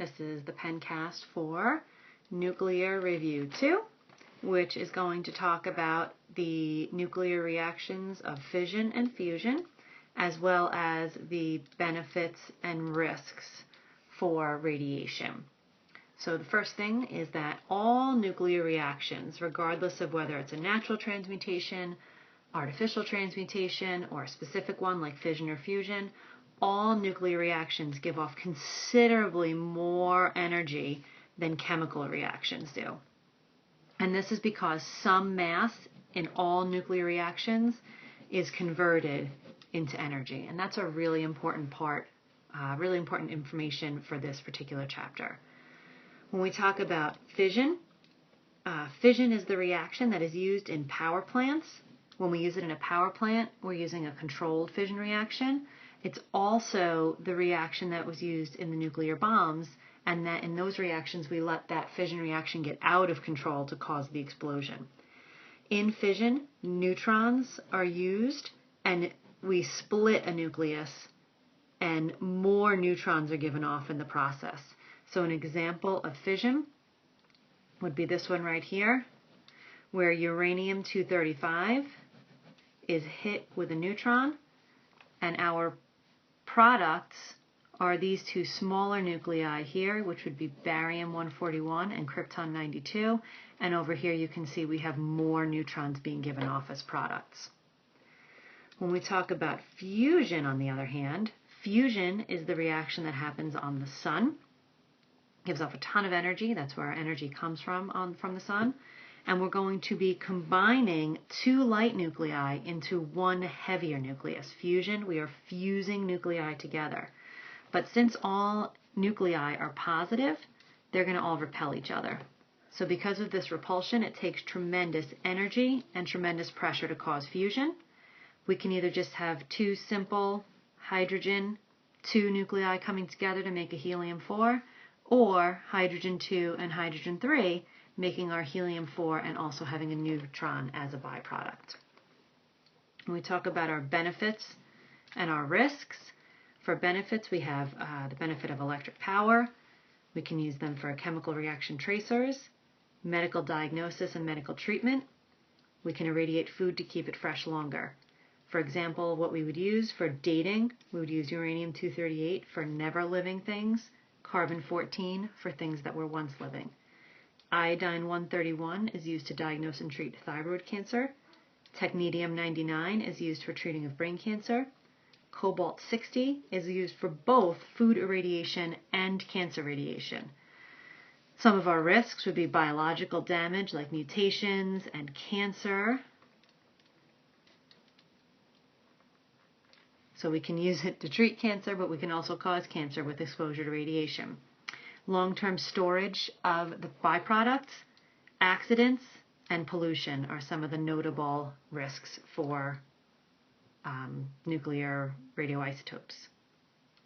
This is the pencast for Nuclear Review 2, which is going to talk about the nuclear reactions of fission and fusion, as well as the benefits and risks for radiation. So the first thing is that all nuclear reactions, regardless of whether it's a natural transmutation, artificial transmutation, or a specific one like fission or fusion, all nuclear reactions give off considerably more energy than chemical reactions do. And this is because some mass in all nuclear reactions is converted into energy. And that's a really important part, really important information for this particular chapter. When we talk about fission, fission is the reaction that is used in power plants. When we use it in a power plant, we're using a controlled fission reaction. It's also the reaction that was used in the nuclear bombs, and that in those reactions we let that fission reaction get out of control to cause the explosion. In fission, neutrons are used, and we split a nucleus, and more neutrons are given off in the process. So an example of fission would be this one right here, where uranium-235 is hit with a neutron, and our products are these two smaller nuclei here, which would be barium-141 and krypton-92, and over here you can see we have more neutrons being given off as products. When we talk about fusion, on the other hand, fusion is the reaction that happens on the sun. It gives off a ton of energy. That's where our energy comes from the sun. And we're going to be combining two light nuclei into one heavier nucleus. Fusion, we are fusing nuclei together. But since all nuclei are positive, they're going to all repel each other. So because of this repulsion, it takes tremendous energy and tremendous pressure to cause fusion. We can either just have two simple hydrogen 2 nuclei coming together to make a helium-4, or hydrogen 2 and hydrogen 3 making our helium-4 and also having a neutron as a byproduct. When we talk about our benefits and our risks, for benefits we have the benefit of electric power. We can use them for chemical reaction tracers, medical diagnosis and medical treatment. We can irradiate food to keep it fresh longer. For example, what we would use for dating, we would use uranium-238 for never living things, carbon-14 for things that were once living. Iodine-131 is used to diagnose and treat thyroid cancer. Technetium-99 is used for treating of brain cancer. Cobalt-60 is used for both food irradiation and cancer radiation. Some of our risks would be biological damage like mutations and cancer. So we can use it to treat cancer, but we can also cause cancer with exposure to radiation. Long-term storage of the byproducts, accidents, and pollution are some of the notable risks for nuclear radioisotopes.